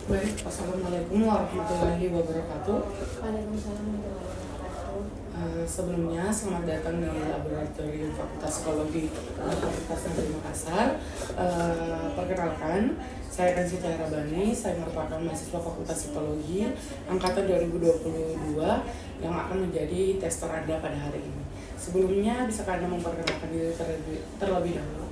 Baik, Assalamualaikum warahmatullahi wabarakatuh. Waalaikumsalam warahmatullahi wabarakatuh. Sebelumnya, selamat datang di Laboratorium Fakultas Psikologi Universitas Negeri Makassar. Perkenalkan, saya Kansi Cairabani, saya merupakan mahasiswa Fakultas Psikologi Angkatan 2022 yang akan menjadi tester Anda pada hari ini. Sebelumnya, bisakah Anda memperkenalkan diri terlebih dahulu?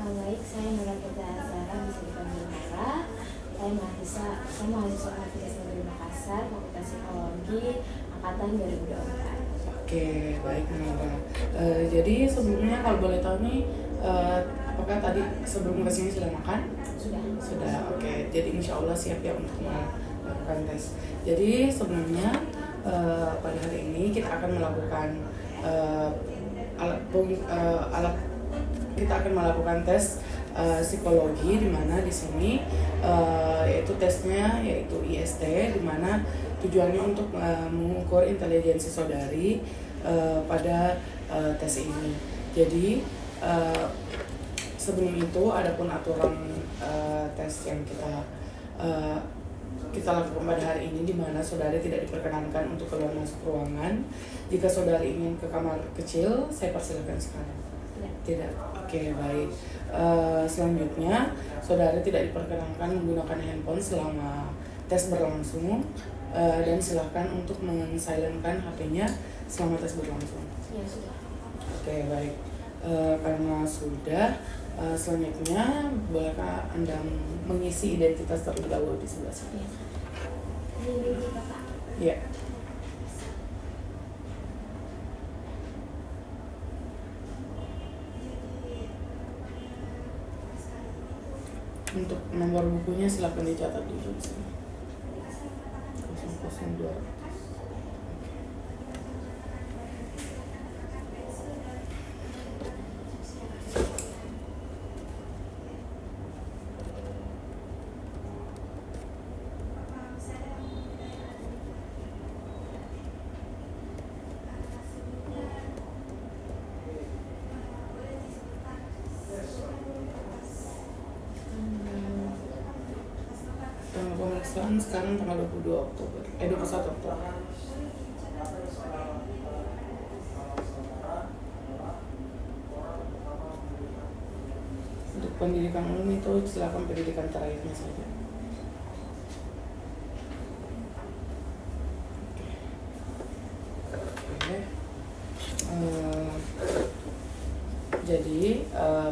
Baik, saya Nura Putri Azhara, bisa dipanggil Nara. Saya mahasiswa Universitas Negeri Makassar, Fakultas Psikologi Angkatan 2024. Oke, baik Nara. Jadi sebelumnya kalau boleh tahu nih, apakah tadi sebelum kesini sudah makan? Sudah, oke. Jadi insya Allah siap ya untuk melakukan tes. Jadi sebelumnya pada hari ini kita akan melakukan kita akan melakukan tes psikologi, di mana di sini yaitu tesnya yaitu IST, di mana tujuannya untuk mengukur intelijensi saudari pada tes ini. Jadi sebelum itu adapun aturan tes yang kita lakukan pada hari ini, di mana saudari tidak diperkenankan untuk keluar masuk ruangan. Jika saudari ingin ke kamar kecil, saya persilakan sekarang. Tidak. Oke, baik. Selanjutnya, saudari tidak diperkenankan menggunakan handphone selama tes berlangsung, dan silakan untuk men-silentkan HP-nya selama tes berlangsung. Ya, sudah. Oke, baik. Karena sudah, selanjutnya bolehkah Anda mengisi identitas terlebih dahulu di sebelah sini? Ya. Ini Bapak. Ya. Untuk nomor bukunya silakan dicatat dulu di sini. 002. Pemeriksaan sekarang tanggal 21 Oktober. Untuk pendidikan umum itu silakan pendidikan terakhirnya saja. Oke. Jadi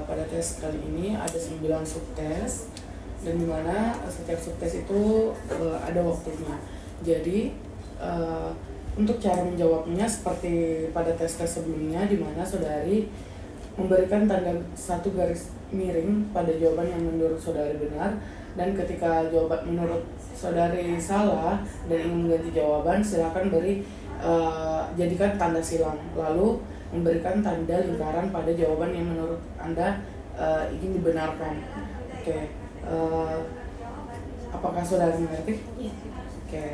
pada tes kali ini ada 9 subtes, dan dimana setiap subtes itu ada waktunya. Jadi untuk cara menjawabnya seperti pada tes-tes sebelumnya, di mana saudari memberikan tanda 1 garis miring pada jawaban yang menurut saudari benar, dan ketika jawaban menurut saudari salah dan ingin mengganti jawaban, silakan jadikan tanda silang, lalu memberikan tanda lingkaran pada jawaban yang menurut Anda ingin dibenarkan. Oke. Apakah saudara mengerti? Iya. Oke.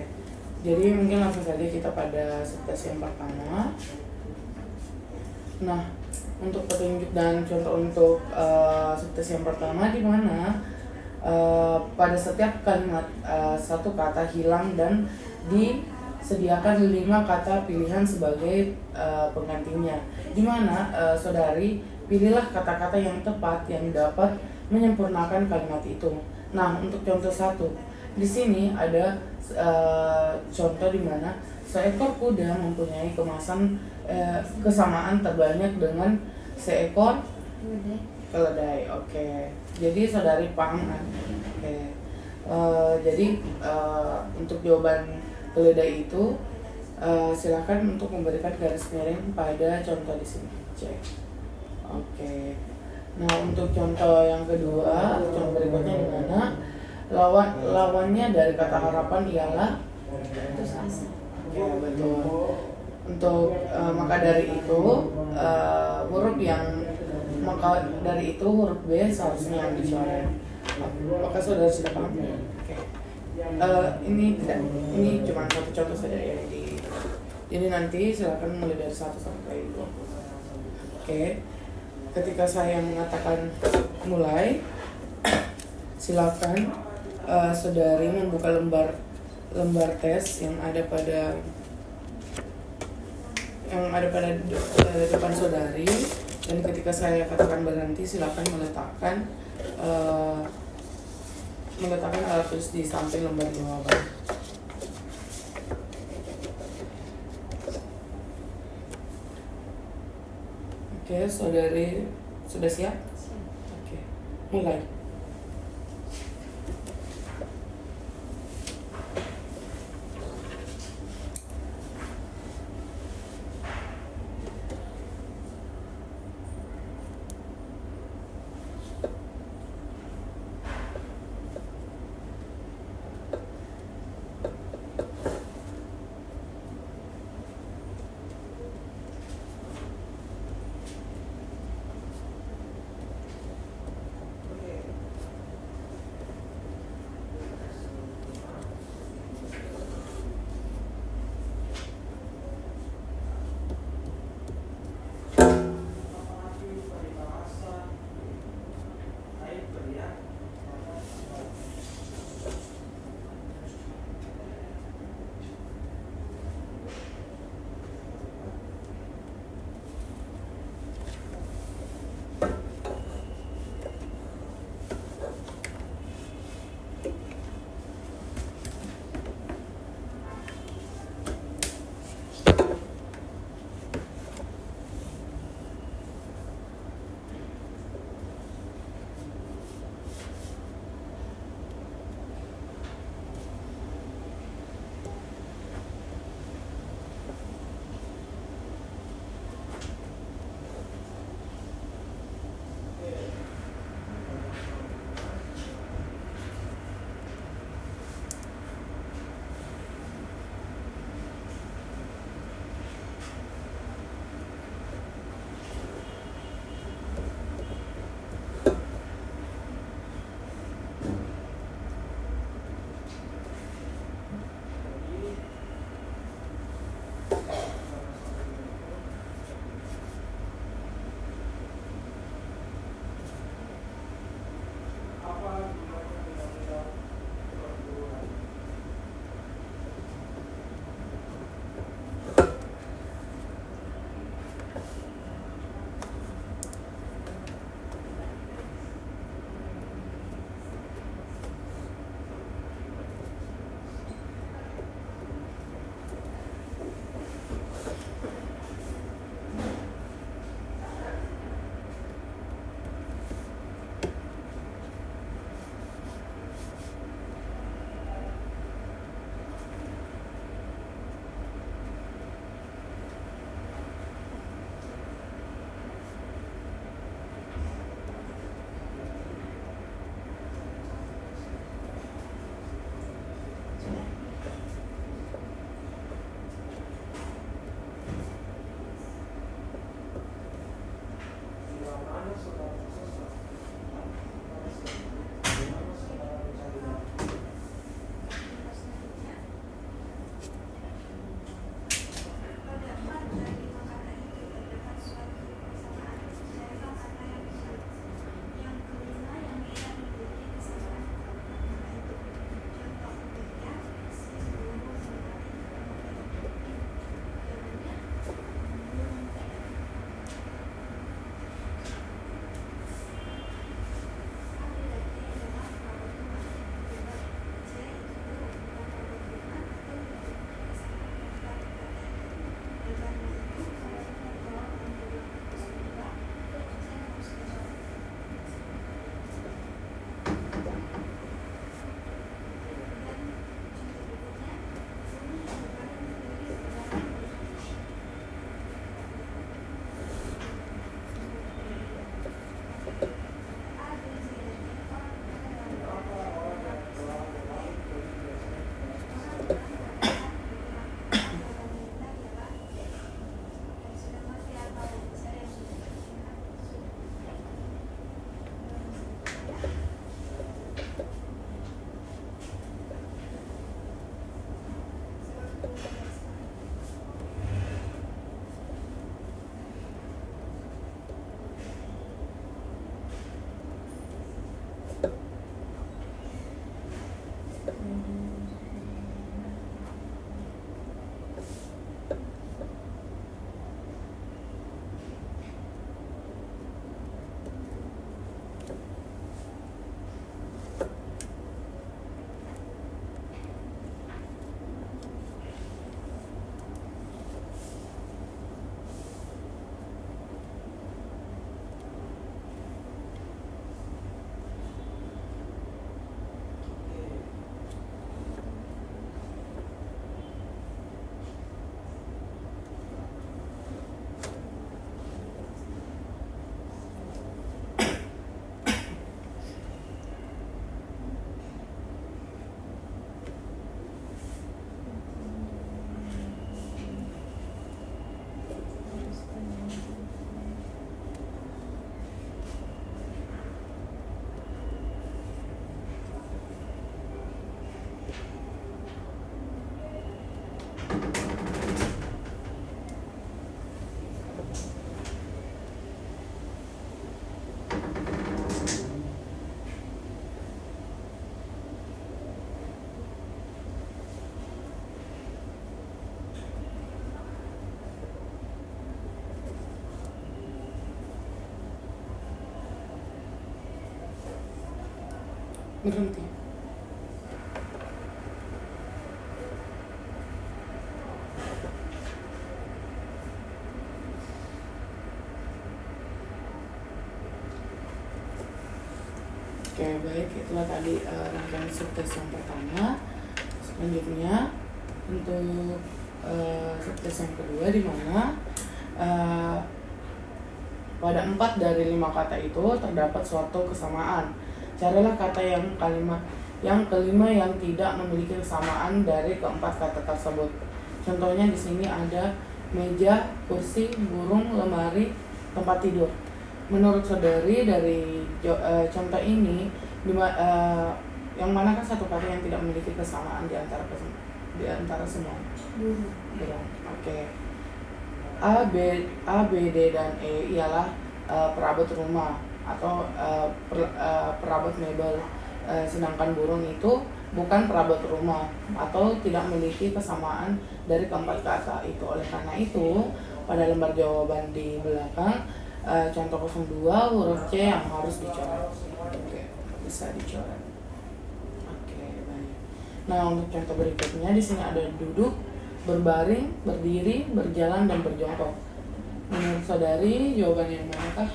Jadi mungkin langsung saja kita pada subtes yang pertama. Nah, untuk petunjuk dan contoh untuk subtes yang pertama, di mana pada setiap kalimat satu kata hilang dan disediakan 5 kata pilihan sebagai penggantinya. Di mana saudari pilihlah kata-kata yang tepat yang dapat menyempurnakan kalimat itu. Nah, untuk contoh 1, di sini ada contoh di mana seekor kuda mempunyai kesamaan terbanyak dengan seekor keledai. Oke. Jadi saudari paham kan? Oke. Jadi untuk jawaban keledai itu silakan untuk memberikan garis miring pada contoh di sini. Cek. Oke. Nah, untuk contoh yang kedua, contoh berikutnya di mana lawannya dari kata harapan ialah Putus asa. ya, betul. Untuk maka dari itu huruf B seharusnya yang dicoret. Apakah saudara sudah paham? Oke. Ini cuma satu contoh saja ya. Jadi nanti silakan mulai dari 1 sampai 2. Oke. Ketika saya mengatakan mulai, silakan saudari membuka lembar tes yang ada pada depan saudari, dan ketika saya katakan berhenti, silakan meletakkan alat tulis di samping lembar jawaban. Oke, saudari sudah siap? Oke, mulai. berhenti. Oke, baik, itulah tadi rangkaian subtes yang pertama. Selanjutnya untuk subtes yang kedua, di mana pada 4 dari 5 kata itu terdapat suatu kesamaan. Carilah kata yang kelima yang tidak memiliki kesamaan dari keempat kata tersebut. Contohnya di sini ada meja, kursi, burung, lemari, tempat tidur. Menurut saudari dari contoh ini, yang manakah satu kata yang tidak memiliki kesamaan di antara semua? Burung. Oke. A, B, D, dan E ialah perabot rumah atau perabot mebel, sedangkan burung itu bukan perabot rumah atau tidak memiliki kesamaan dari keempat kata itu. Oleh karena itu, pada lembar jawaban di belakang, contoh 02 huruf C yang harus dicoret. Oke, bisa dicoret. Oke, baik. Nah, untuk contoh berikutnya di sini ada duduk, berbaring, berdiri, berjalan, dan berjongkok. Menurut saudari, jawaban yang manakah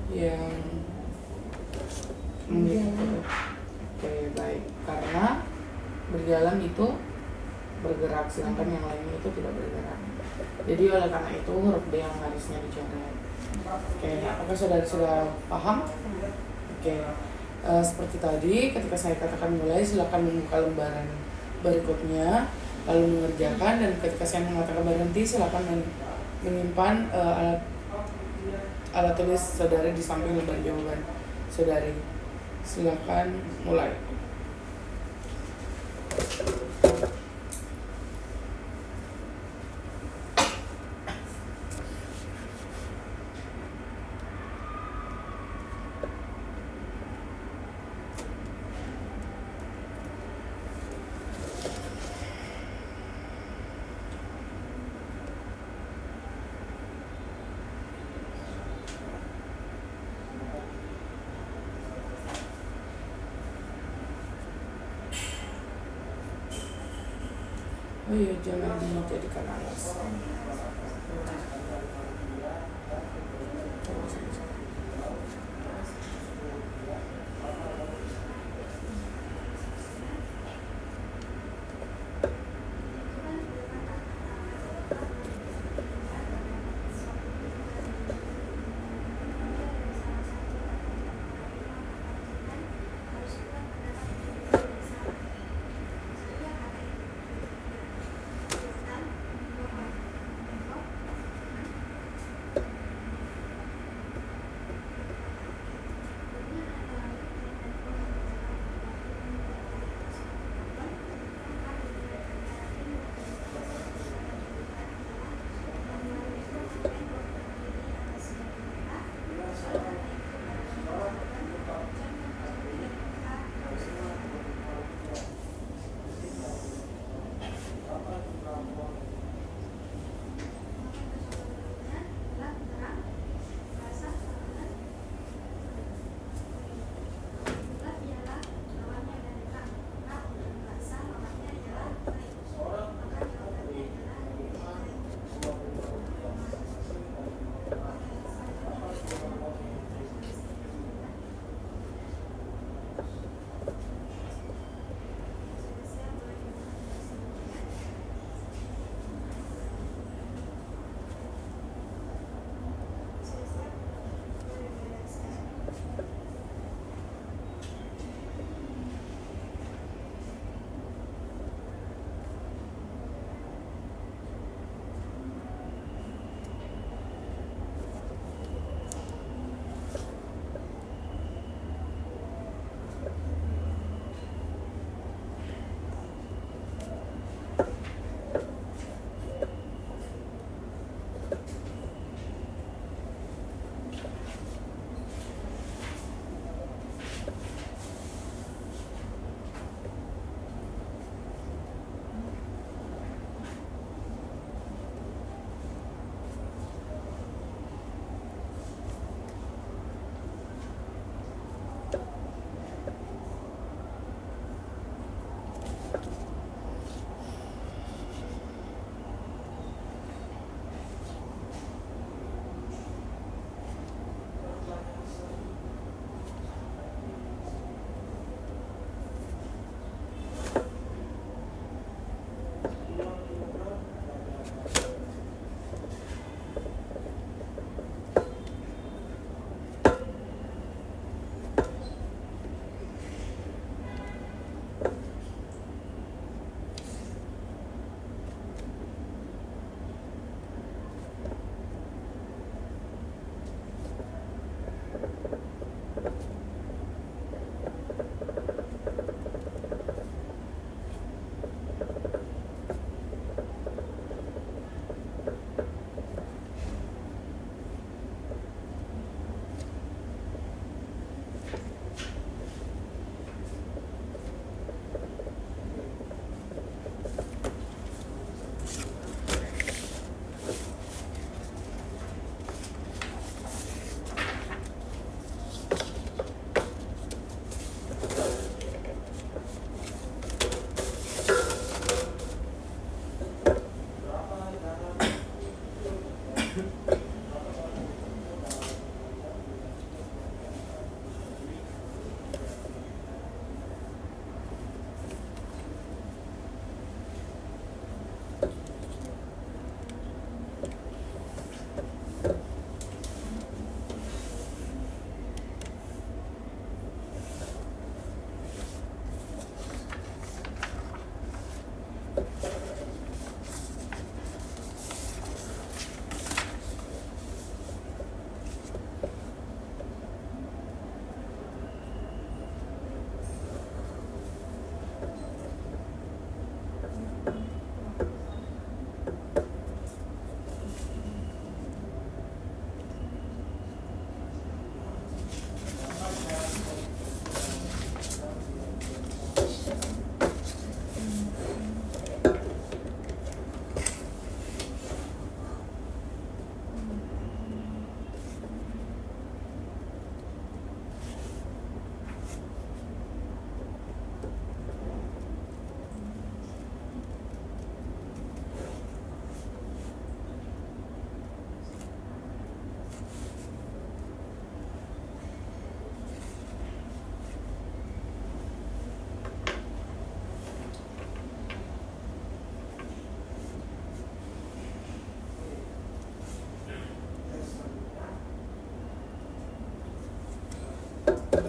yang Oke, baik. Karena berjalan itu bergerak, sedangkan yang lainnya itu tidak bergerak. Jadi oleh karena itu huruf D yang harusnya dicoret. Oke, apakah saudara sudah paham? Oke, seperti tadi ketika saya katakan mulai, silakan membuka lembaran berikutnya lalu mengerjakan, dan ketika saya mengatakan berhenti, silakan menyimpan alat tulis saudari di samping lembar jawaban saudari. Silakan mulai. Oh iya, jangan dijadikan alasan.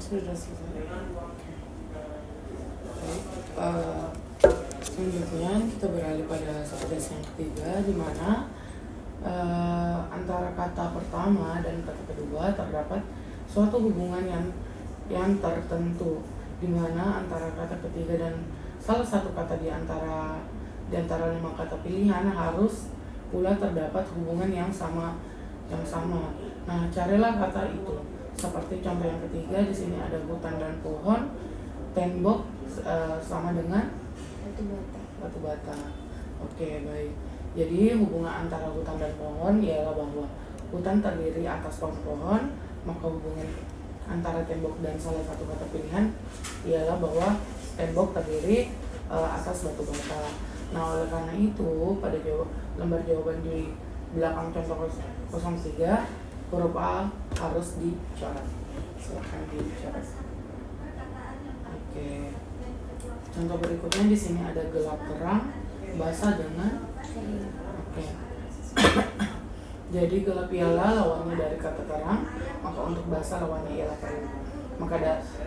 Sudah selesai. Baik, selanjutnya kita beralih pada subtes yang ketiga, di mana antara kata pertama dan kata kedua terdapat suatu hubungan yang tertentu, di mana antara kata ketiga dan salah satu kata di antara 5 kata pilihan harus pula terdapat hubungan yang sama. Nah, carilah kata itu. Seperti contoh yang ketiga, di sini ada hutan dan pohon, tembok sama dengan batu bata. Oke, baik. Jadi hubungan antara hutan dan pohon ialah bahwa hutan terdiri atas pohon-pohon, maka hubungan antara tembok dan salah satu kata pilihan ialah bahwa tembok terdiri atas batu bata. Nah, oleh karena itu pada lembar jawaban di belakang contoh 03, huruf A harus dicoret. Silakan dicoret. Oke. Contoh berikutnya di sini ada gelap terang, basah dengan. Oke. Jadi gelap ialah lawannya dari kata terang, maka untuk basah lawannya ialah kering.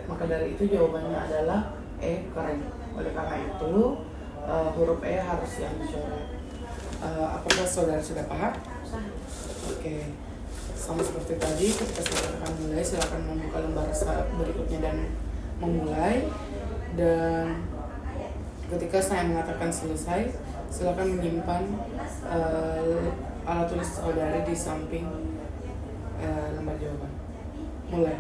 Maka dari itu jawabannya adalah E, kering. Oleh karena itu huruf E harus yang dicoret. Apakah saudara sudah paham? Oke. Sama seperti tadi, ketika saudara akan mulai, silakan membuka lembar berikutnya dan memulai. Dan ketika saya mengatakan selesai, silakan menyimpan alat tulis saudara di samping lembar jawaban. Mulai.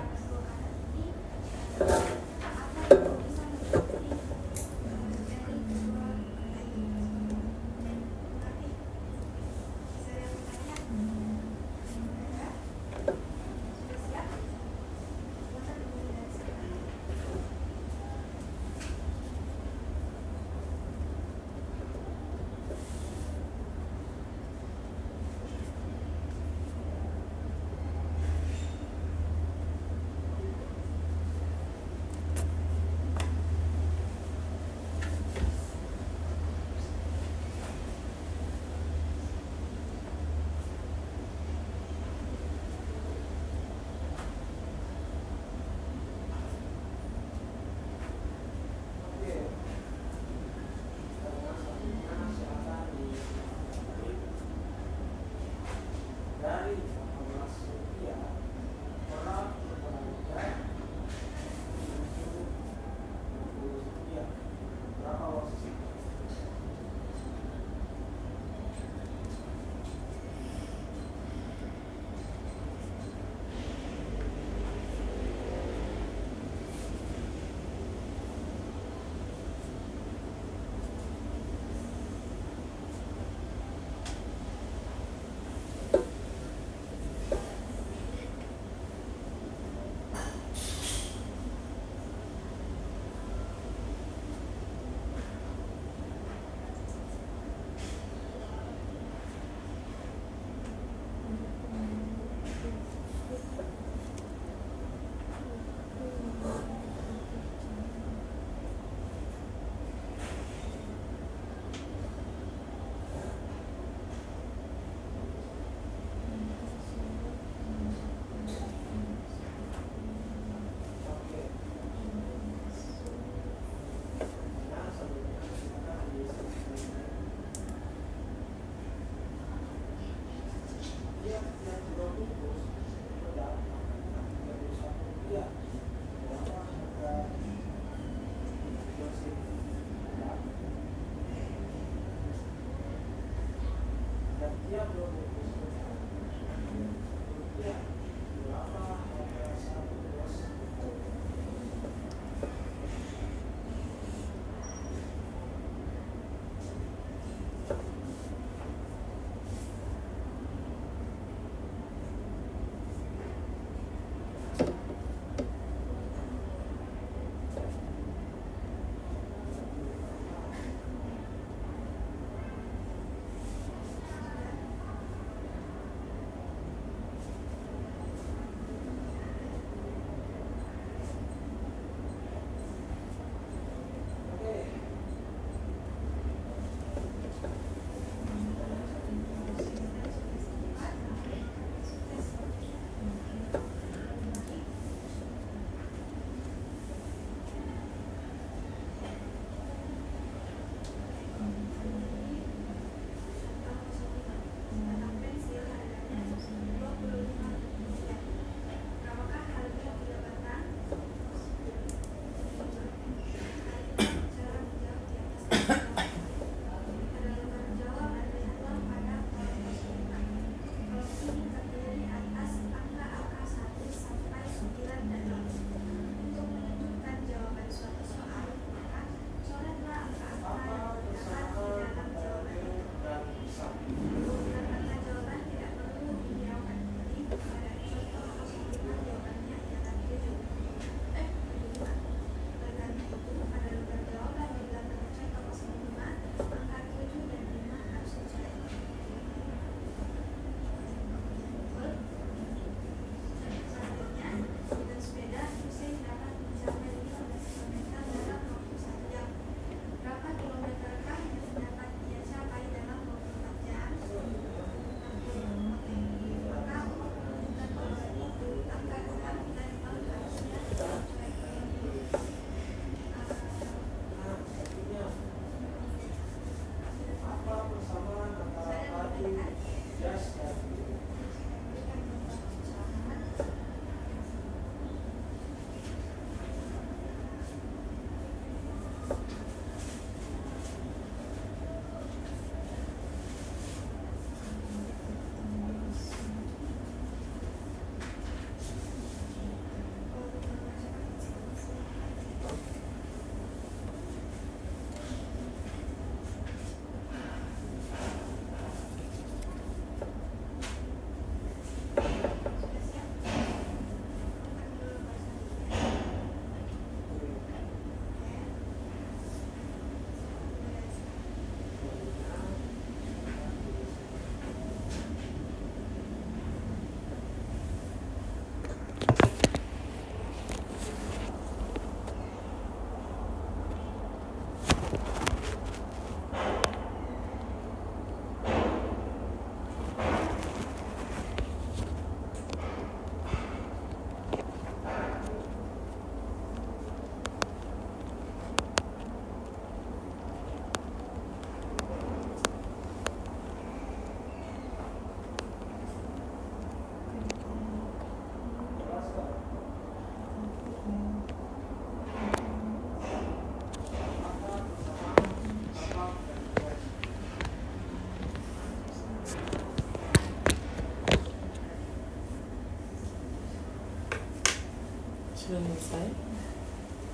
Sudah selesai.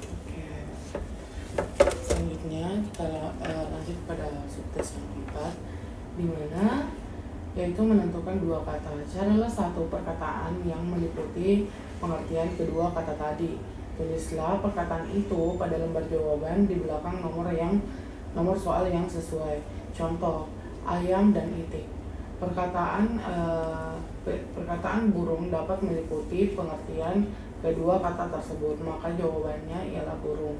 Oke. Selanjutnya kita lanjut pada subtes yang keempat, di mana yaitu menentukan dua kata. Carilah satu perkataan yang meliputi pengertian kedua kata tadi. Tulislah perkataan itu pada lembar jawaban di belakang nomor soal yang sesuai. Contoh, ayam dan itik. Perkataan burung dapat meliputi pengertian kedua kata tersebut, maka jawabannya ialah burung.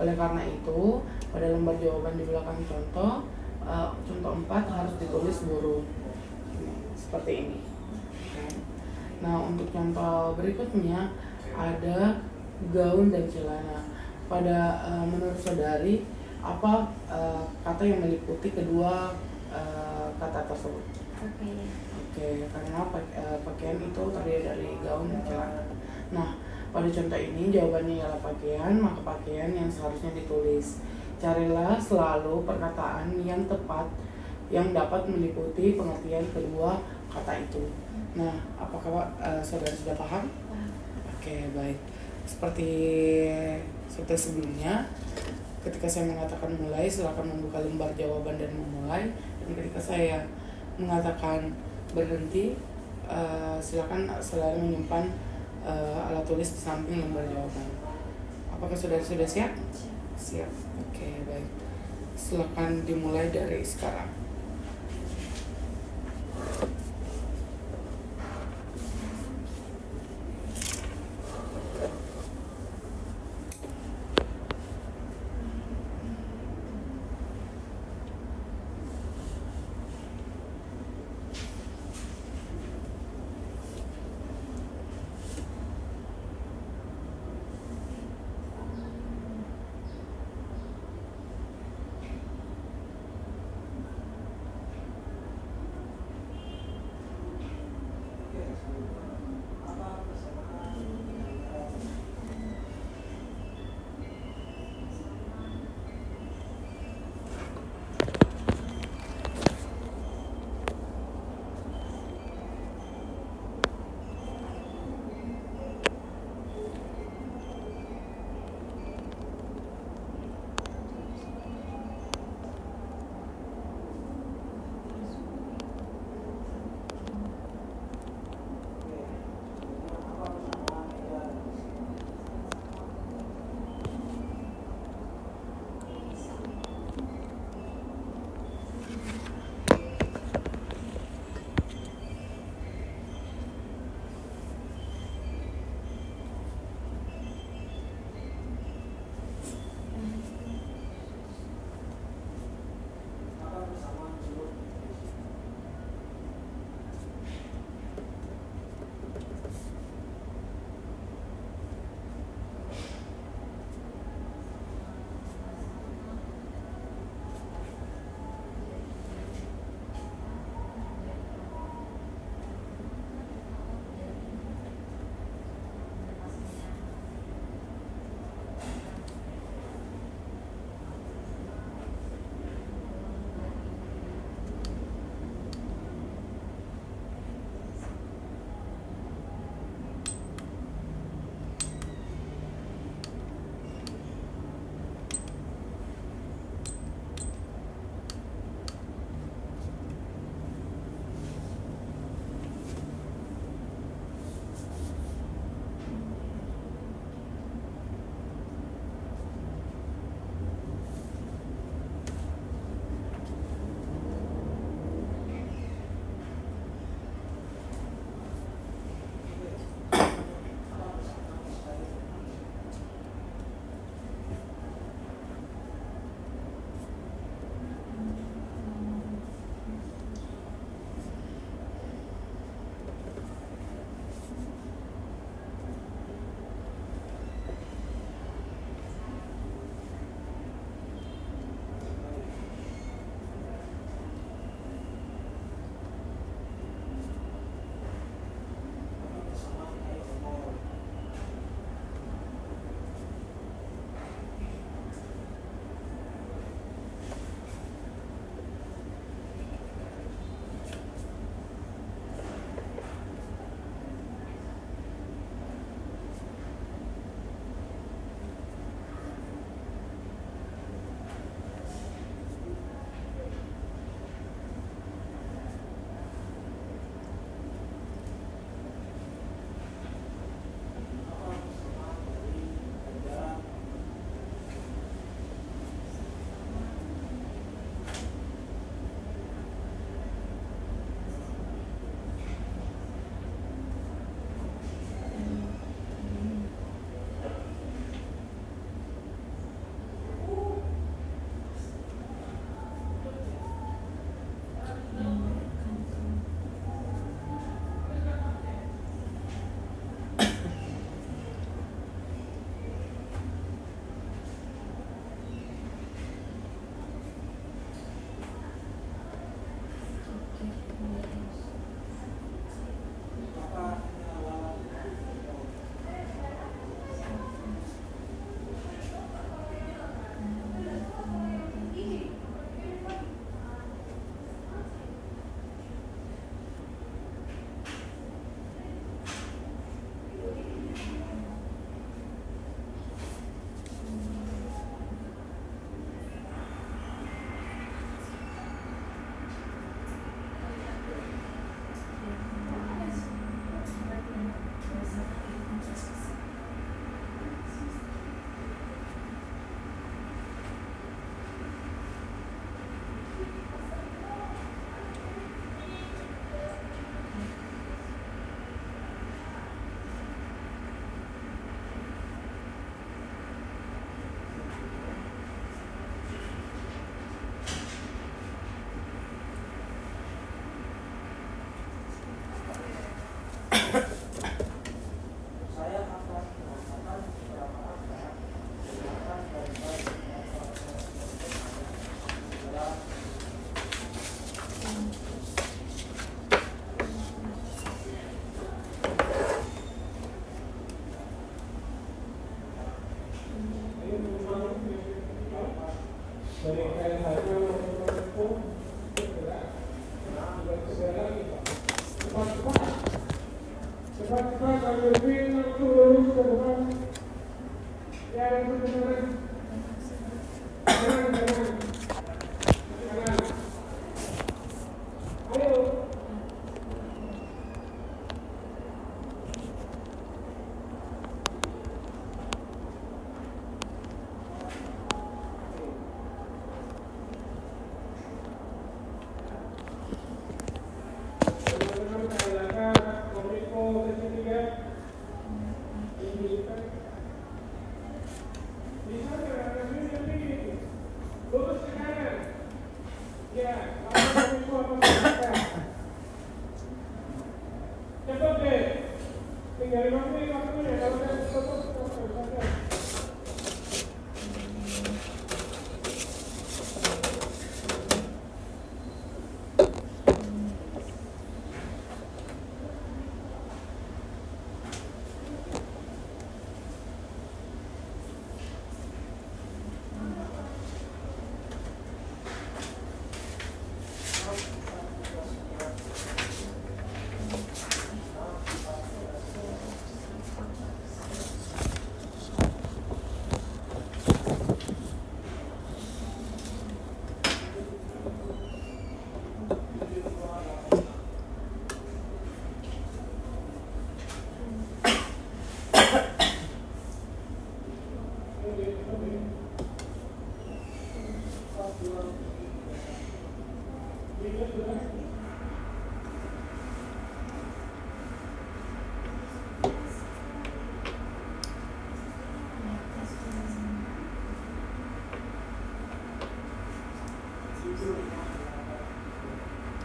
Oleh karena itu, pada lembar jawaban di belakang contoh 4 harus ditulis burung. Seperti ini. Nah, untuk contoh berikutnya ada gaun dan celana. Menurut saudari, apa kata yang meliputi kedua kata tersebut? Pakaian. Oke, karena pakaian itu terdiri dari gaun dan celana. Nah, pada contoh ini jawabannya ialah pakaian, maka pakaian yang seharusnya ditulis. Carilah selalu perkataan yang tepat yang dapat meliputi pengertian kedua kata itu. Nah, apakah saudara sudah paham? Oke, baik. Seperti sebelumnya, ketika saya mengatakan mulai, silakan membuka lembar jawaban dan memulai. Dan ketika saya mengatakan berhenti, silakan saudara menyimpan alat tulis di samping lembar jawaban. Apakah saudara sudah siap? Siap. Oke, baik. Silakan dimulai dari sekarang.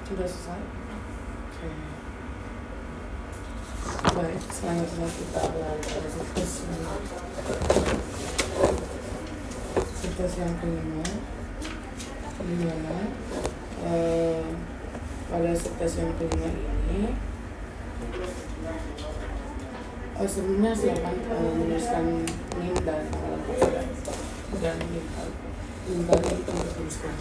Sudah selesai? Oke. Baik, selanjutnya kita beralih pada situs yang kelima, di mana pada situs yang kelima ini sebelumnya silakan menuliskan NIM dan alamat dan link tadi untuk tuliskan.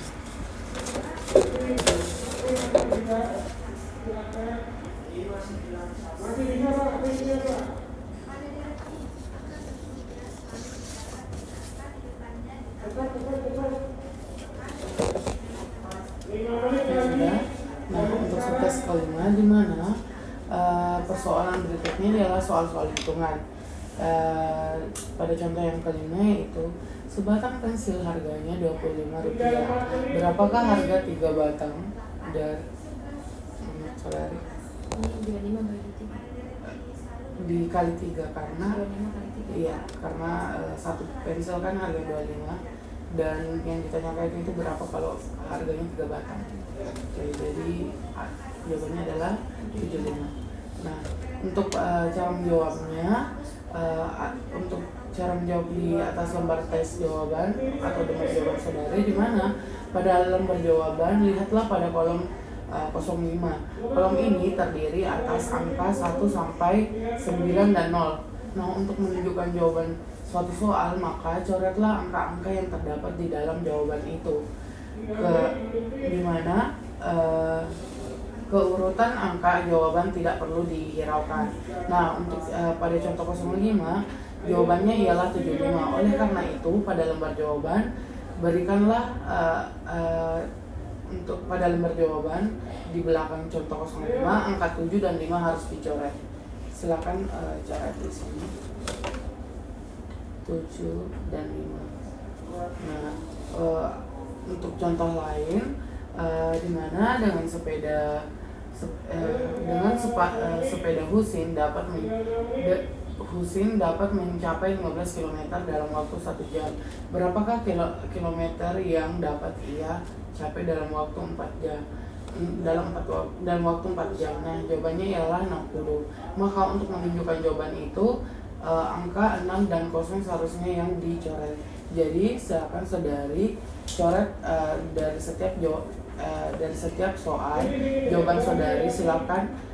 Nah, untuk situs kelima di mana persoalan berikutnya adalah soal-soal hitungan. Pada contoh yang kelima yaitu sebatang pensil harganya Rp25. Berapakah harga 3 batang dari saudari? Ini 25 bagi 3. Dikali 3 karena 25 kali 3. iya, karena satu pensil kan harga 25 dan yang ditanyakan itu berapa kalau harganya 3 batang. Oke, jadi jawabannya adalah 75. Nah, untuk cara menjawabnya, untuk cara menjawab di atas lembar tes jawaban atau lembar jawaban saudari, di mana pada lembar jawaban lihatlah pada kolom 05. Kolom ini terdiri atas angka 1 sampai 9 dan 0. Nah, untuk menunjukkan jawaban suatu soal, maka coretlah angka-angka yang terdapat di dalam jawaban itu. Di mana keurutan angka jawaban tidak perlu dihiraukan. Nah, untuk pada contoh 05, jawabannya ialah 75. Oleh karena itu, pada lembar jawaban berikanlah untuk pada lembar jawaban di belakang contoh 05 angka 7 dan 5 harus dicoret. Silakan coret di sini 7 dan 5. Nah, untuk contoh lain di mana dengan sepeda Husin dapat mencapai 15 km dalam waktu 1 jam. Berapakah kilometer yang dapat ia capai dalam waktu 4 jam? Dalam waktu 4 jam. Nah, jawabannya ialah 60. Maka untuk menunjukkan jawaban itu angka 6 dan 0 seharusnya yang dicoret. Jadi silakan saudari coret dari setiap soal jawaban saudari. Silakan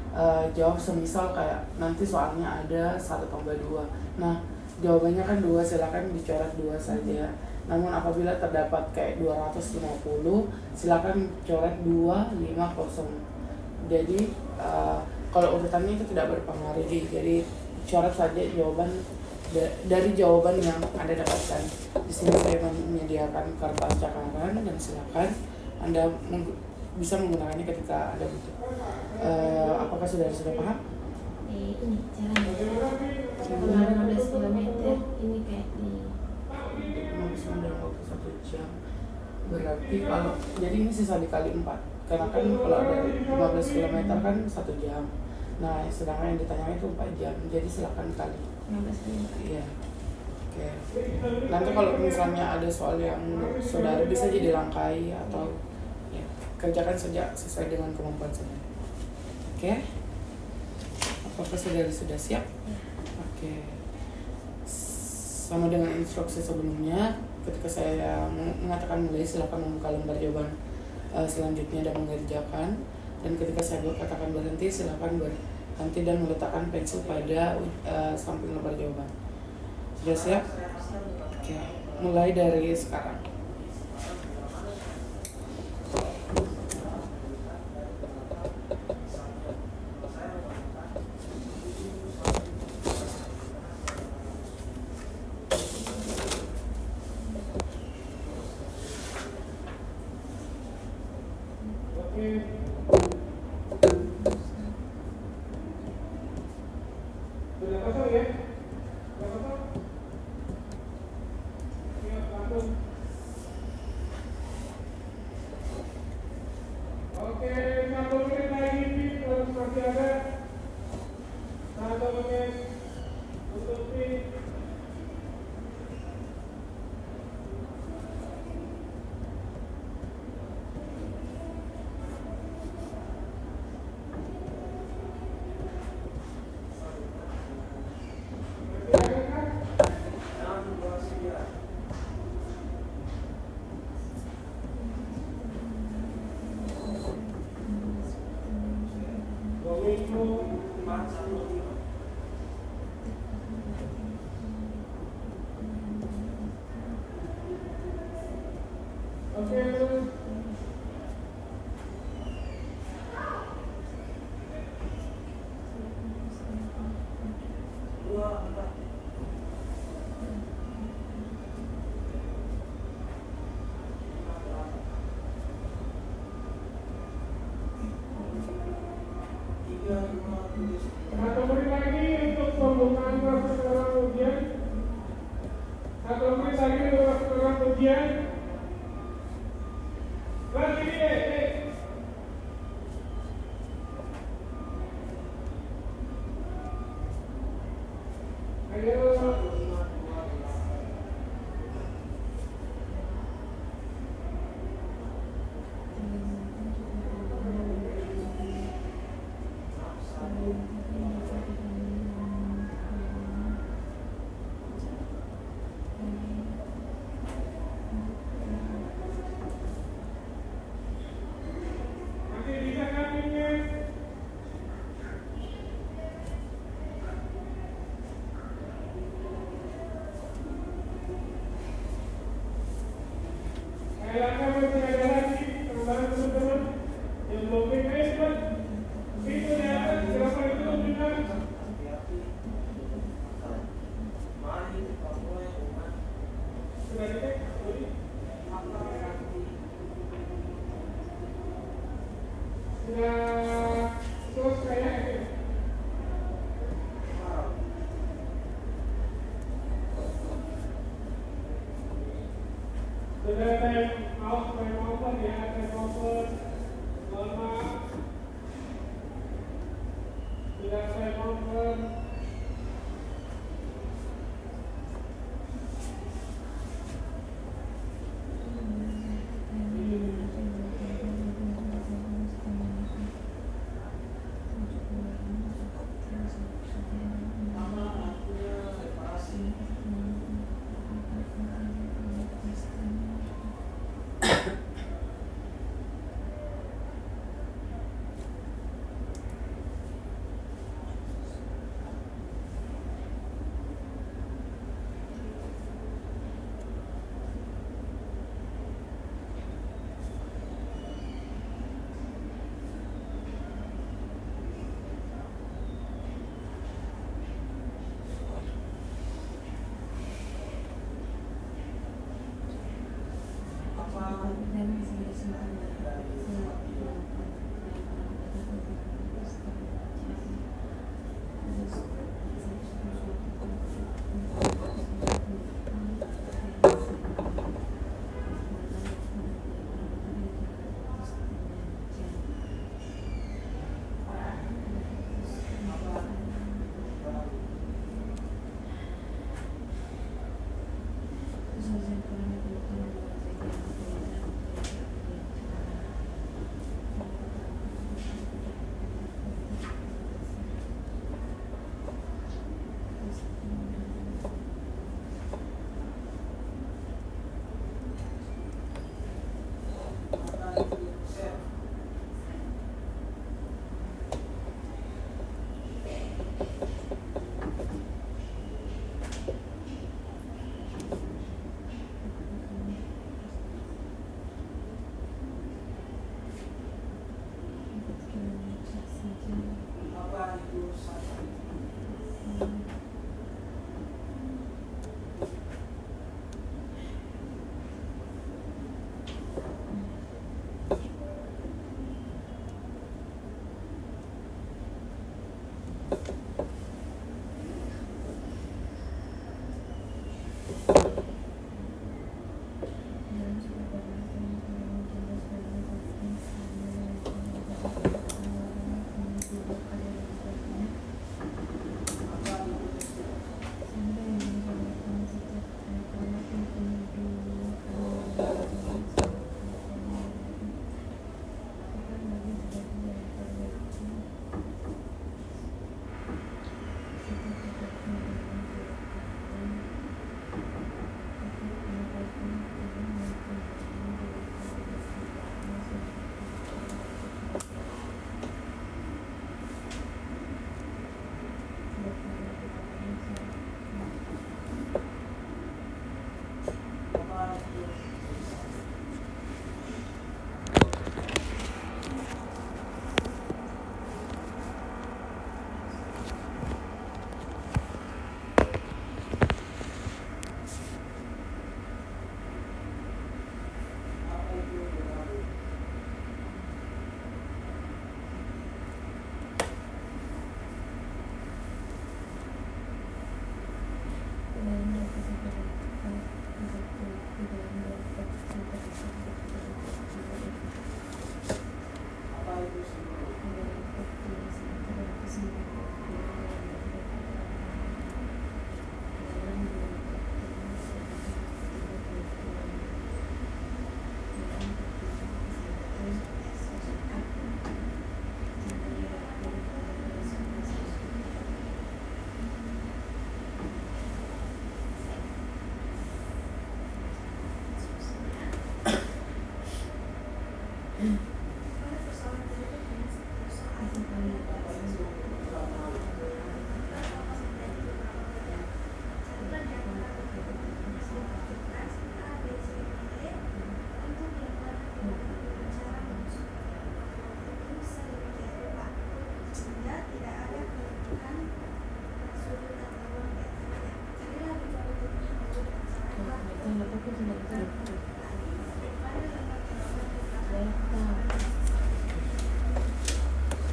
jawab semisal kayak nanti soalnya ada 1 tambah 2. Nah, jawabannya kan 2, silakan dicoret 2 saja. Namun apabila terdapat kayak 250, silakan coret 250. Jadi kalau urutannya itu tidak berpengaruh, jadi coret saja jawaban dari jawaban yang Anda dapatkan. Di sini saya menyediakan kertas cakaran dan silakan Anda bisa menggunakannya ketika Anda butuh. Apakah sudah paham? Ini caranya. Kalau 15 km ini kayak di 15 dalam waktu 1 jam. Berarti kalau jadi ini sisa dikali 4. Karena kan kalau dari 15 km kan 1 jam. Nah, sedangkan yang ditanya itu 4 jam. Jadi silakan kali 15 km. Iya. Oke. Nanti kalau misalnya ada soal yang menurut saudara bisa jadi langkai atau ya, kerjakan saja sesuai dengan kemampuan saudara. Oke. Apakah saudara sudah siap? Oke. Sama dengan instruksi sebelumnya, ketika saya mengatakan mulai, silakan membuka lembar jawaban selanjutnya dan mengerjakan. Dan ketika saya katakan berhenti, silakan berhenti dan meletakkan pensil pada samping lembar jawaban. Sudah siap? Oke. Mulai dari sekarang. Satu menit lagi untuk pembukaan proses ujian. 1 menit lagi untuk proses ujian. Kelas ini ayo.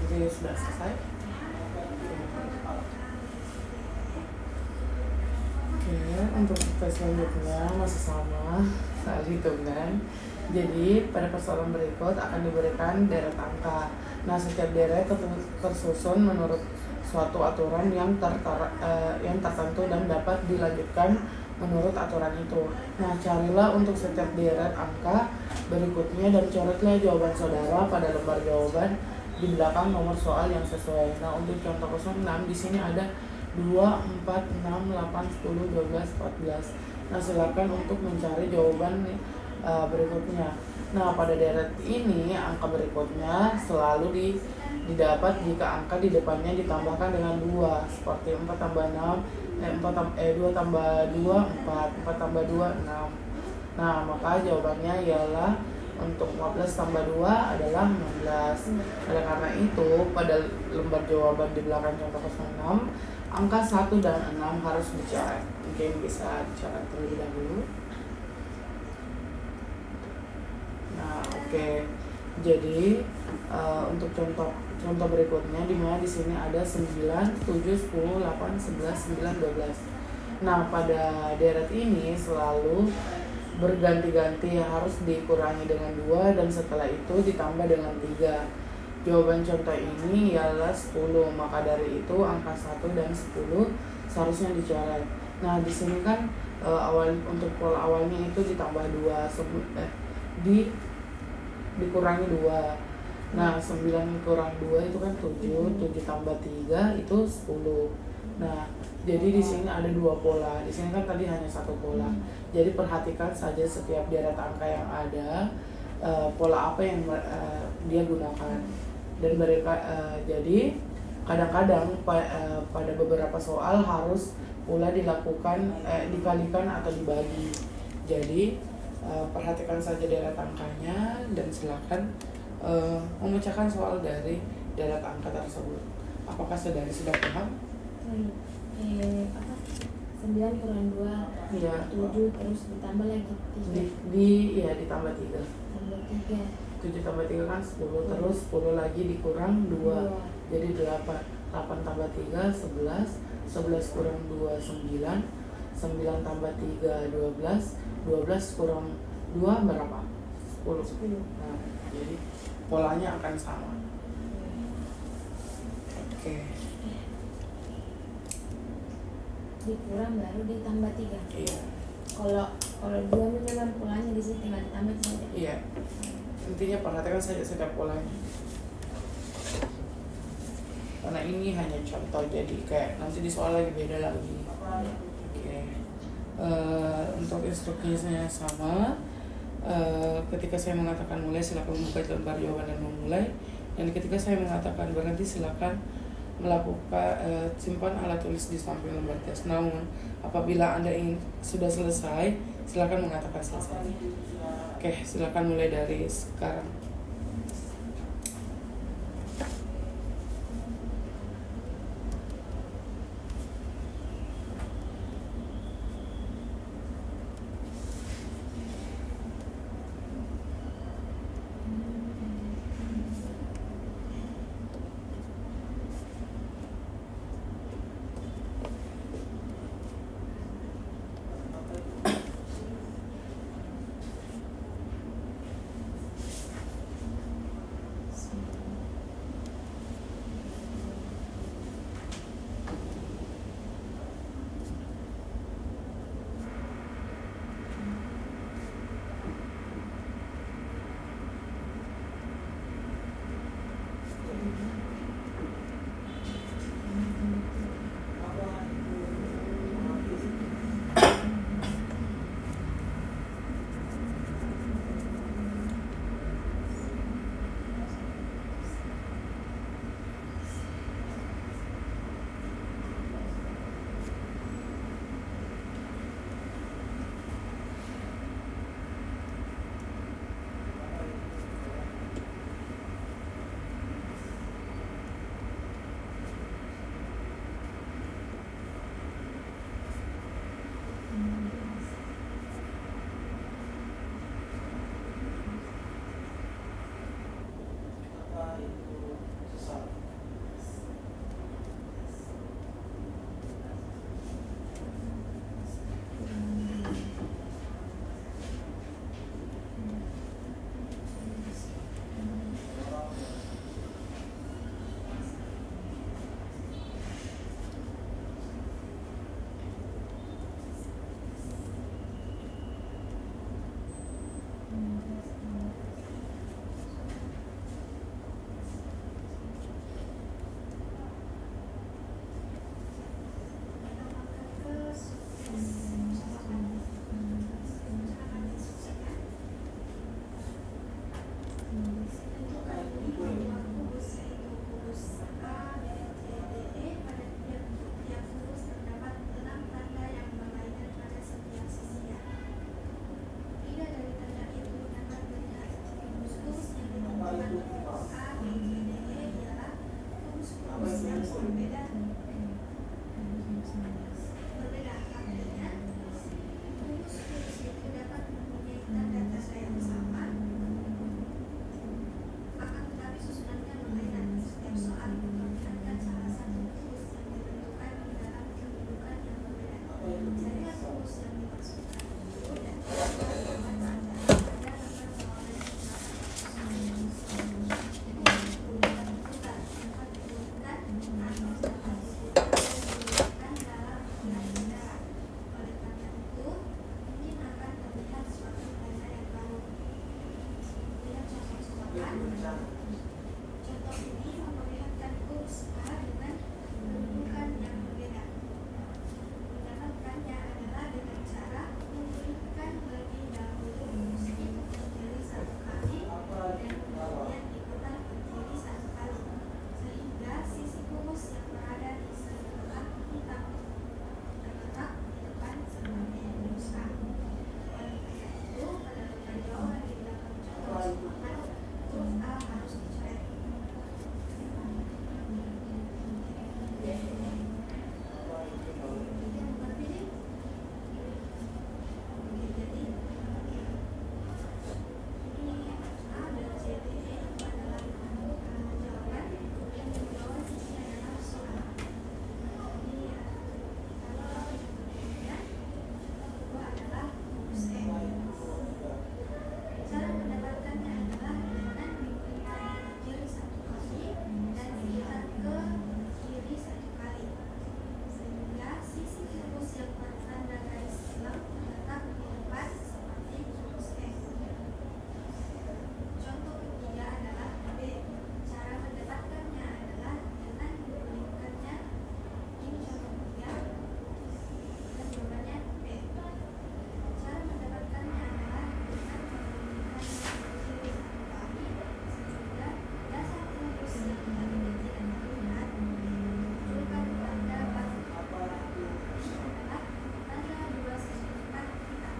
Jadi sudah selesai. Oke, untuk tes selanjutnya masih sama soal hitungan. Jadi pada persoalan berikut akan diberikan deret angka. Nah, setiap deret tersusun menurut suatu aturan yang tertentu dan dapat dilanjutkan menurut aturan itu. Nah, carilah untuk setiap deret angka berikutnya dan coretlah jawaban saudara pada lembar jawaban di belakang nomor soal yang sesuai. Nah, untuk contoh 06 di sini ada 2, 4, 6, 8, 10, 12, 14. Nah, silakan untuk mencari jawaban berikutnya. Nah, pada deret ini angka berikutnya selalu didapat jika angka di depannya ditambahkan dengan 2, seperti 4 tambah 6, 2 tambah 2, 4, 4 tambah 2, 6. Nah, maka jawabannya ialah untuk 14 tambah 2 adalah 16. Oleh karena itu, pada lembar jawaban di belakang contoh 06, angka 1 dan 6 harus dicoret. Mungkin bisa dicoret terlebih dahulu. Oke, jadi untuk contoh berikutnya di mana di sini ada 9, 7, 10, 8, 11, 9, 12. Nah, pada deret ini selalu berganti-ganti, harus dikurangi dengan 2 dan setelah itu ditambah dengan 3. Jawaban contoh ini ialah 10, maka dari itu angka 1 dan 10 seharusnya dicoret. Nah, di sini kan untuk pola awalnya itu ditambah 2, dikurangi 2. Nah, 9 kurang 2 itu kan 7, 7 tambah 3 itu 10. Nah, jadi di sini ada 2 pola. Di sini kan tadi hanya 1 pola. Jadi perhatikan saja setiap deret angka yang ada, pola apa yang dia gunakan. Dan mereka jadi kadang-kadang pada beberapa soal harus pula dilakukan dikalikan atau dibagi. Jadi perhatikan saja deret angkanya dan silakan memecahkan soal dari deret angka tersebut. Apakah saudari sudah paham? 9 kurang 2, Iya. 7 terus ditambah lagi 3. Ditambah 3. Tambah 3. 7 tambah 3 kan 10, terus 10 lagi dikurang 2. Jadi 8. 8 tambah 3 11, 11 kurang 2 9, 9 tambah 3 12, 12 kurang 2 berapa? 10. Nah, jadi polanya akan sama. Oke. Dikurang baru ditambah 3. Iya. Kalau 2 misalkan polanya di sini tinggal ditambah saja. Iya. Intinya perhatikan saja setiap polanya. Karena ini hanya contoh, jadi kayak nanti di soal lagi beda lagi. Oke. Untuk instruksinya sama. Ketika saya mengatakan mulai, silakan membuka lembar jawaban dan memulai. Dan ketika saya mengatakan berhenti, silakan melakukan simpan alat tulis di samping lembar tes. Namun apabila Anda sudah selesai, silakan mengatakan selesai. Oke, silakan mulai dari sekarang. Contoh ini memperlihatkan kurus A dengan kedudukan yang berbeda. Mendapatkannya adalah dengan cara menghubungkan lebih dahulu kurus I berdiri satu kali dan kemudian ikutan berdiri satu kali, sehingga sisi kurus yang berada di sebelah hitam terletak di depan seperti kurus A. Oleh karena itu, pada lembar jawaban di belakang contoh usahakan huruf A harus dicoret. Cara mendapatkannya adalah dengan diberikan ke kiri satu kali dan dilihat ke kiri satu kali, sehingga sisi kurus yang bertanda garis silang terletak di depan seperti kurus E. Contoh ketiga adalah B. Cara mendapatkannya adalah dengan diberikannya ini contoh ketiga dan jawabannya B. Cara mendapatkannya adalah dengan memberikan kiri satu kali sehingga dasar kurus yang tadi tidak terlihat memunculkan tanda batu. Ini adalah tanda dua sisi depan hitam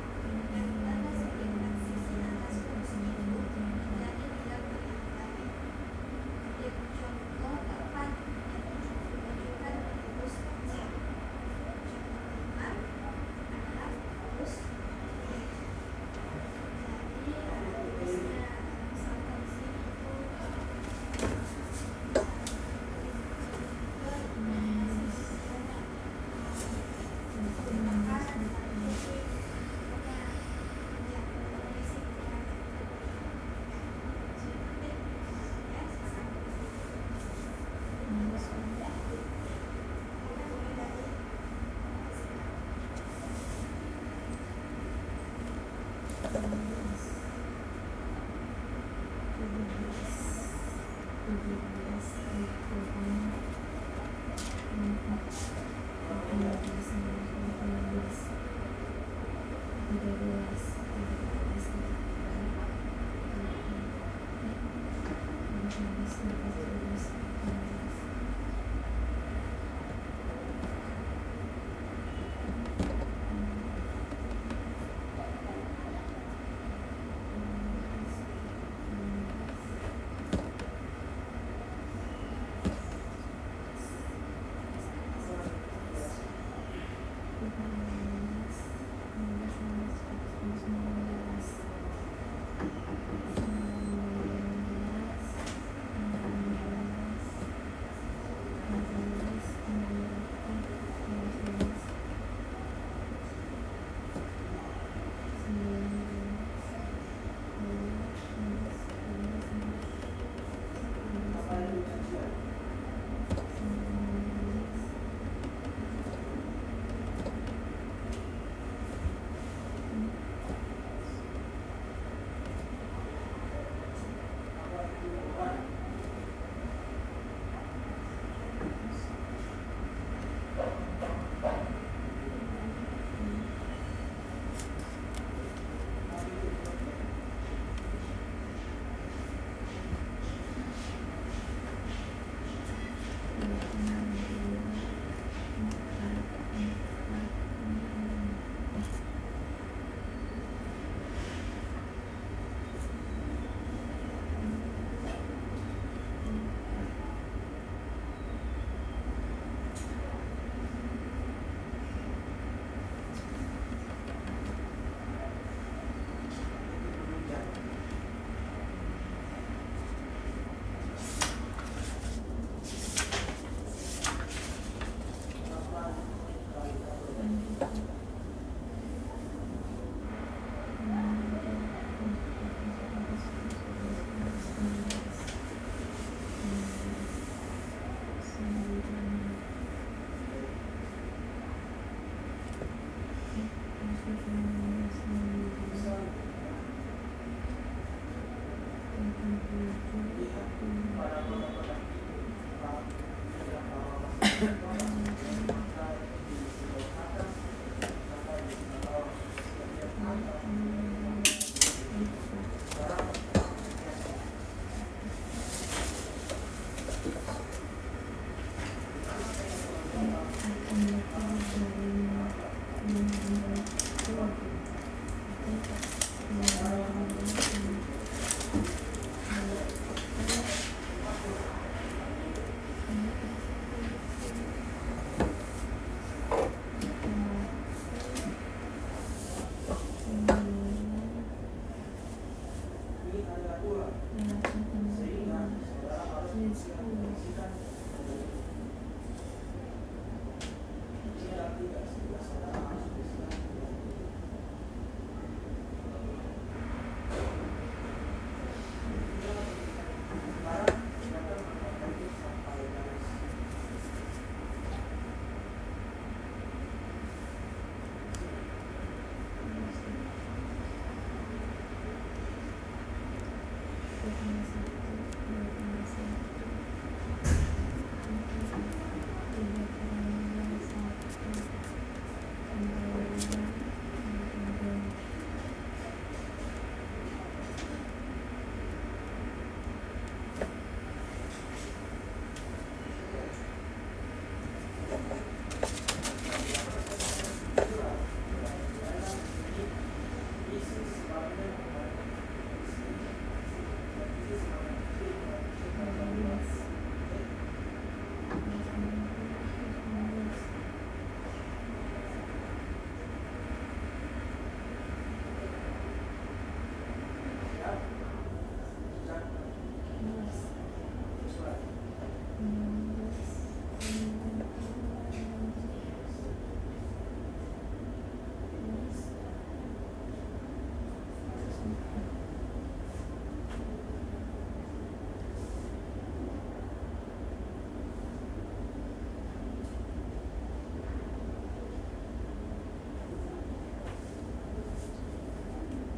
dan tanda sekitar sisi atas kurus itu menjadi tidak terlihat lagi. Kemudian contoh keempat yaitu menunjukkan kurus C. Contoh kelima adalah kurus D. Jadi kurusnya misalkan di sini itu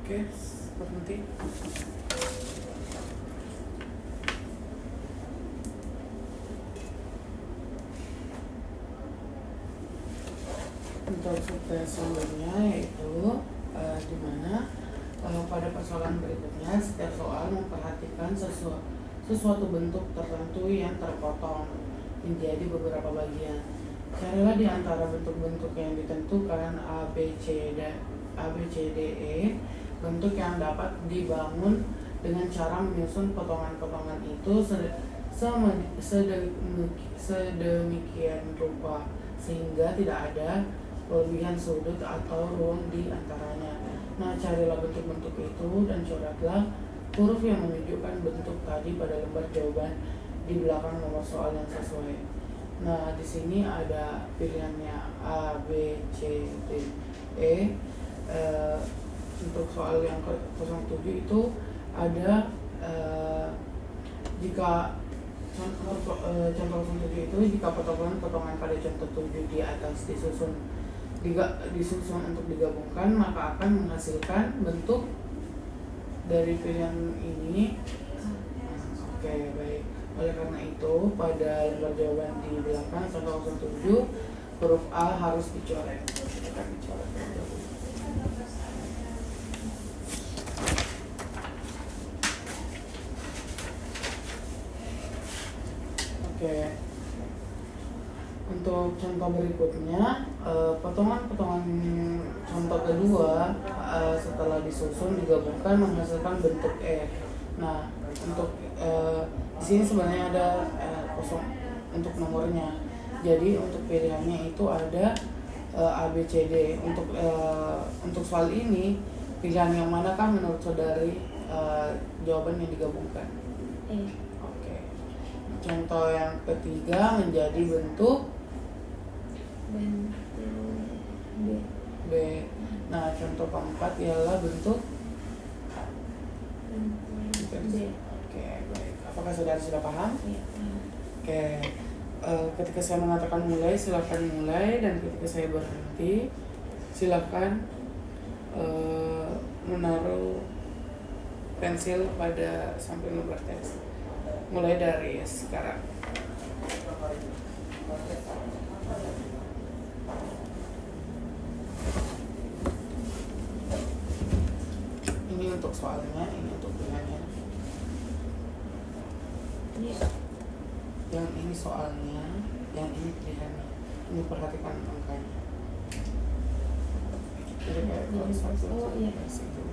Oke, berhenti. Untuk subtes selanjutnya yaitu di mana pada persoalan berikutnya setiap soal memperhatikan sesuatu bentuk tertentu yang terpotong menjadi beberapa bagian. Carilah di antara bentuk-bentuk yang ditentukan A, B, C, D, E bentuk yang dapat dibangun dengan cara menyusun potongan-potongan itu sedemikian rupa sehingga tidak ada kelebihan sudut atau ruang di antaranya. Nah, carilah bentuk-bentuk itu dan coretlah huruf yang menunjukkan bentuk tadi pada lembar jawaban di belakang nomor soal yang sesuai. Nah, di sini ada pilihannya A, B, C, D, E. Untuk soal yang ke-07 itu ada jika contoh 07 itu jika potongan pada contoh 7 di atas disusun untuk digabungkan maka akan menghasilkan bentuk dari pilihan ini. Oke, baik. Oleh karena itu pada lembar jawaban di belakang contoh 07 huruf A harus dicoret. Kita dicoret dulu. Oke, untuk contoh berikutnya, potongan-potongan contoh kedua setelah disusun digabungkan menghasilkan bentuk E. Nah, untuk di sini sebenarnya ada kosong untuk nomornya. Jadi untuk pilihannya itu ada A, B, C, D. Untuk soal ini pilihan yang manakah menurut saudari jawaban yang digabungkan? Contoh yang ketiga menjadi bentuk B. Nah, contoh keempat ialah bentuk D. Oke, baik. Apakah saudara sudah paham? Iya. Oke. Ketika saya mengatakan mulai, silakan mulai, dan ketika saya berhenti, silakan menaruh pensil pada samping lembar teks. Mulai dari sekarang. Ini untuk soalnya, ini untuk pilihannya. Yang ini soalnya, yang ini pilihannya. Ini perhatikan angkanya. Jadi kayak kalau satu itu.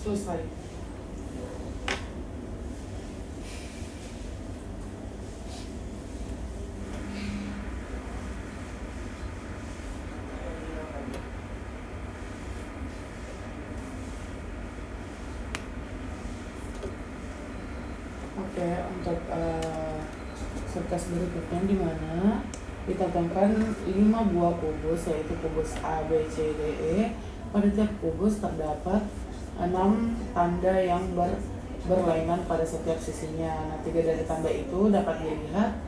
Selesai. Oke, untuk subtes berikutnya di mana ditetapkan 5 buah kubus, yaitu kubus A, B, C, D, E. Pada tiap kubus terdapat 6 tanda yang berlainan pada setiap sisinya. Nah, 3 dari tanda itu dapat dilihat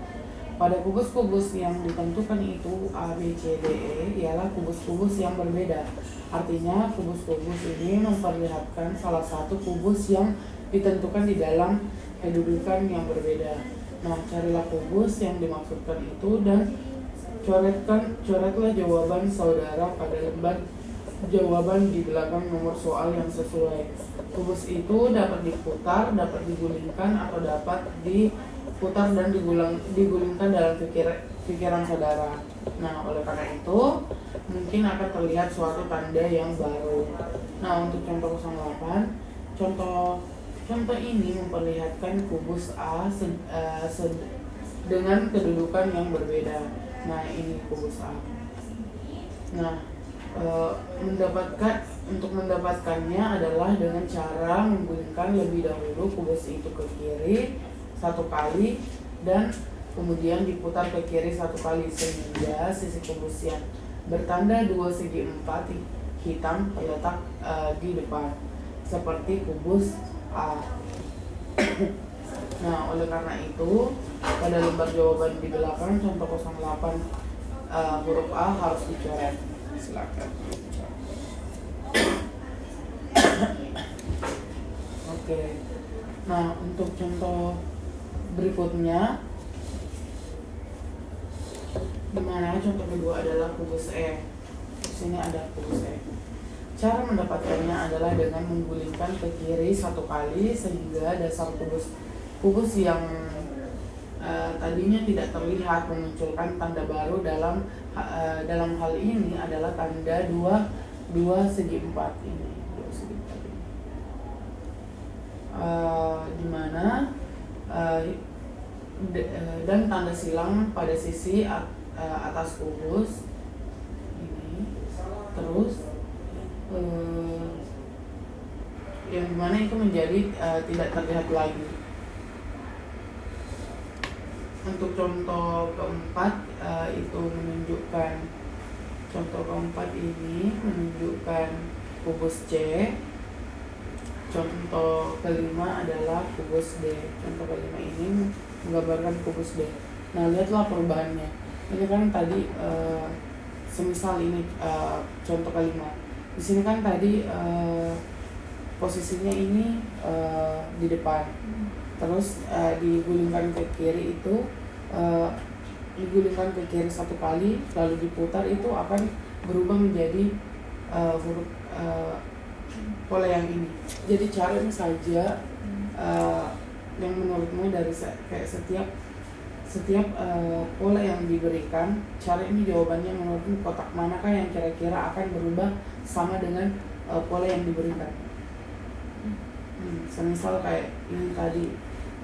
pada kubus-kubus yang ditentukan itu A, B, C, D, E ialah kubus-kubus yang berbeda. Artinya kubus-kubus ini memperlihatkan salah satu kubus yang ditentukan di dalam kedudukan yang berbeda. Nah, carilah kubus yang dimaksudkan itu dan coretlah jawaban saudara pada lembar jawaban di belakang nomor soal yang sesuai. Kubus itu dapat diputar, dapat digulingkan, atau dapat diputar dan digulingkan dalam pikiran saudara. Nah, oleh karena itu mungkin akan terlihat suatu tanda yang baru. Nah, untuk contoh 08, Contoh ini memperlihatkan kubus A dengan kedudukan yang berbeda. Nah, ini kubus A. Nah, untuk mendapatkannya adalah dengan cara menggulingkan lebih dahulu kubus itu ke kiri 1 kali dan kemudian diputar ke kiri 1 kali sehingga sisi kubus yang bertanda 2 segi 4 hitam terletak di depan seperti kubus A. Nah, oleh karena itu pada lembar jawaban di belakang contoh 08 huruf A harus dicoret. Silakan. Oke. Nah, untuk contoh berikutnya, di mana contoh kedua adalah kubus E. Di sini ada kubus E. Cara mendapatkannya adalah dengan menggulingkan ke kiri 1 kali sehingga dasar kubus yang tadinya tidak terlihat memunculkan tanda baru. Dalam hal ini adalah tanda 2 segi 4 ini. 2 segi 4 ini. Di mana dan tanda silang pada sisi atas kubus ini. Terus yang dimana itu menjadi tidak terlihat lagi. Untuk contoh keempat itu menunjukkan contoh keempat ini menunjukkan kubus C. Contoh kelima adalah kubus D. Contoh kelima ini menggambarkan kubus D. Nah, lihatlah perubahannya. Ini kan tadi semisal ini contoh kelima. Di sini kan tadi posisinya ini di depan, terus digulingkan ke kiri itu digulingkan ke kiri 1 kali lalu diputar, itu akan berubah menjadi huruf pola yang ini. Jadi caranya saja yang menurutmu dari kayak setiap pola yang diberikan, cara ini jawabannya menurutmu kotak manakah yang kira-kira akan berubah sama dengan pola yang diberikan. Semisal kayak ini tadi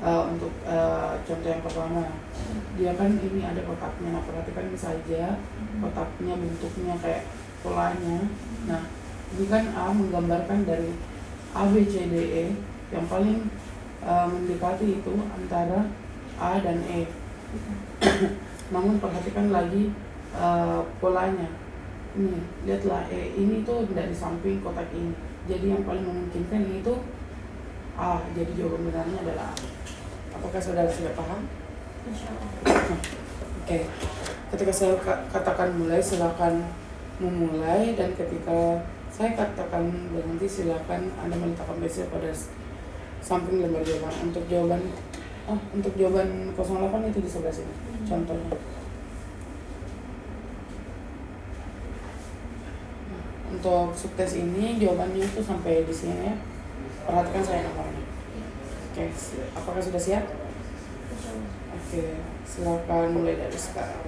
untuk contoh yang pertama, dia kan ini ada kotaknya. Nah, perhatikan saja kotaknya, bentuknya kayak polanya. Nah, ini kan A menggambarkan dari A, B, C, D, E. Yang paling mendekati itu antara A dan E. Namun perhatikan lagi polanya. Ini lihatlah, ini tuh tidak di samping kotak ini. Jadi yang paling memungkinkan itu A. Jadi jawaban benarnya adalah A. Apakah saudara sudah paham? Oke. Ketika saya katakan mulai, silakan memulai, dan ketika saya katakan berhenti, silakan Anda meletakkan pensil pada samping lembar jawaban. Untuk jawaban 08 itu di sebelah sini. Contohnya. Untuk subtes ini jawabannya itu sampai di sini ya. Perhatikan saya nomornya. Oke, apakah sudah siap? Oke, silakan mulai dari sekarang.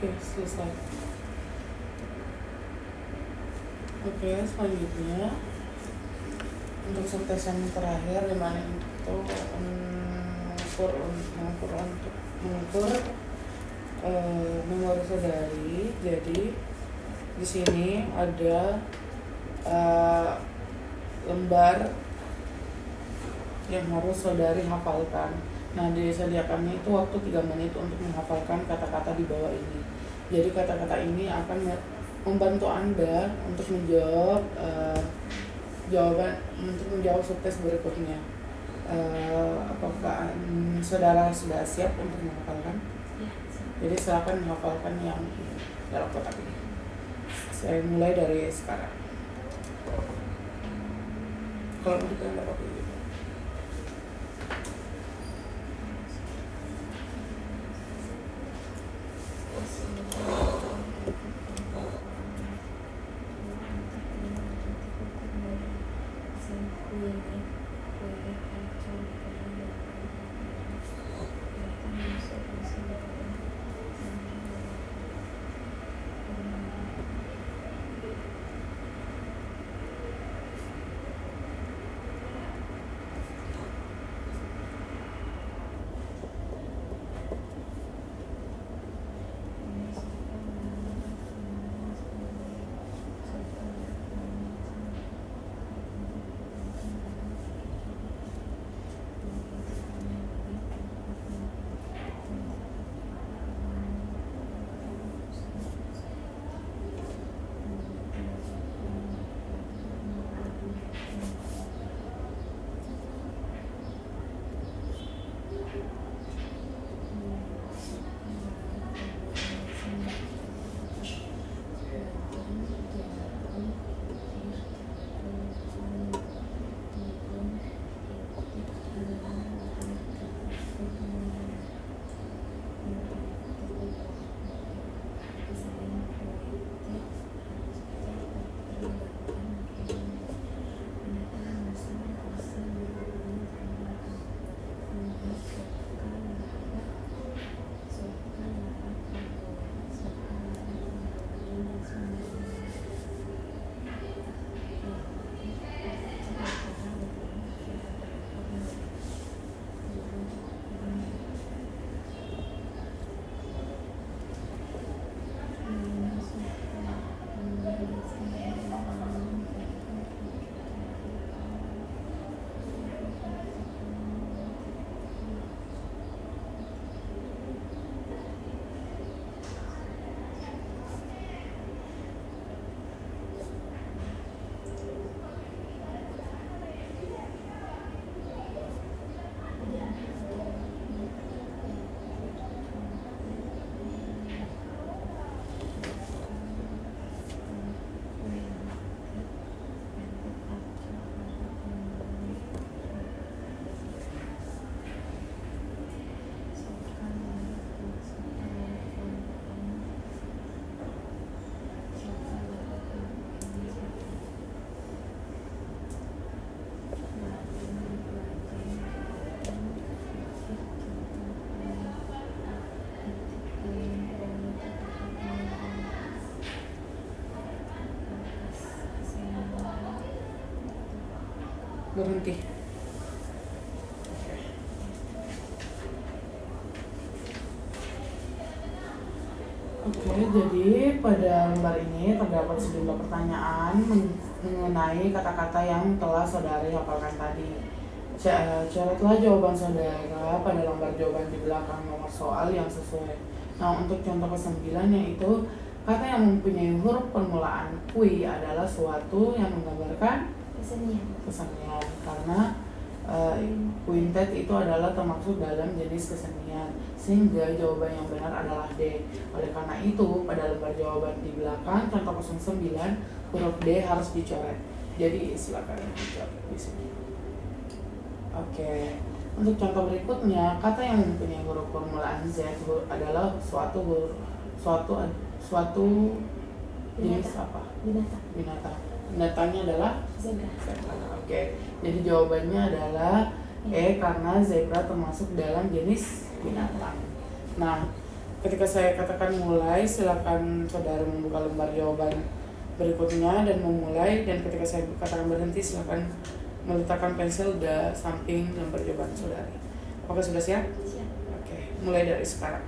Oke, selesai. Oke, selanjutnya untuk subtes yang terakhir di mana itu mengukur memori saudari. Jadi di sini ada lembar yang harus saudari hafalkan. Nah, disediakannya itu waktu 3 menit untuk menghafalkan kata-kata di bawah ini. Jadi kata-kata ini akan membantu Anda untuk menjawab menjawab subtes berikutnya. Apakah saudara sudah siap untuk menghafalkan? Ya. Jadi silakan menghafalkan yang dalam kotak ini. Saya mulai dari sekarang. Kalau mau dipegang dapat dulu. Berhenti. Oke, jadi pada lembar ini terdapat sejumlah pertanyaan mengenai kata-kata yang telah saudari hafalkan tadi. Coretlah jawaban saudara pada lembar jawaban di belakang nomor soal yang sesuai. Nah, untuk contoh ke-9 yaitu kata yang mempunyai huruf permulaan kui adalah suatu yang menggambarkan kesenian. Karena quintet itu adalah termasuk dalam jenis kesenian, sehingga jawaban yang benar adalah D. Oleh karena itu, pada lembar jawaban di belakang contoh 09 huruf D harus dicoret. Jadi silakan dicoret di sini. Oke. Untuk contoh berikutnya, kata yang mempunyai huruf permulaan Z adalah suatu jenis apa? Binatang. Binatangnya adalah zebra. Oke. Jadi jawabannya adalah E karena zebra termasuk dalam jenis binatang. Nah, ketika saya katakan mulai, silakan saudara membuka lembar jawaban berikutnya dan memulai, dan ketika saya katakan berhenti, silakan meletakkan pensil di samping lembar jawaban saudari. Apakah sudah siap? Siap. Oke, mulai dari sekarang.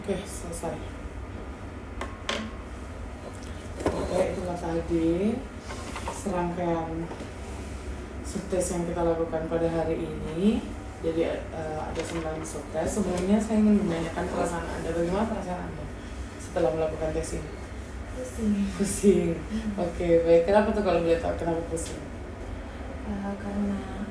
Oke, selesai. Oke, itulah tadi serangkaian subtes yang kita lakukan pada hari ini. Jadi ada 9 subtes. Sebelumnya saya ingin menanyakan perasaan Anda. Bagaimana perasaan Anda setelah melakukan tes ini? Pusing. Oke, baik. Kenapa tuh kalau boleh tahu kenapa pusing? Karena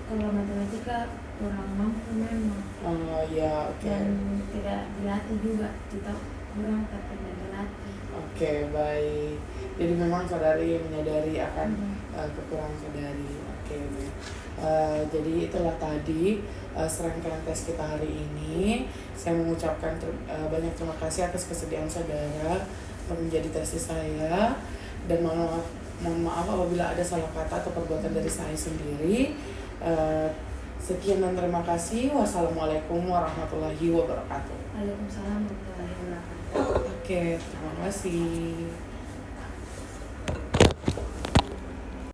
kalau matematika kurang mampu memang. Oh ya, oke. Dan tidak dilatih juga, kita kurang tapi tidak dilatih. Oke, baik. Jadi memang saudari menyadari akan kekurangan saudari. Oke, baik. Jadi itulah tadi serangkaian tes kita hari ini. Saya mengucapkan banyak terima kasih atas kesediaan saudara untuk menjadi tesis saya, dan mohon maaf apabila ada salah kata atau perbuatan dari saya sendiri. Sekian dan terima kasih. Wassalamualaikum warahmatullahi wabarakatuh. Waalaikumsalam warahmatullahi wabarakatuh. Oke, terima kasih.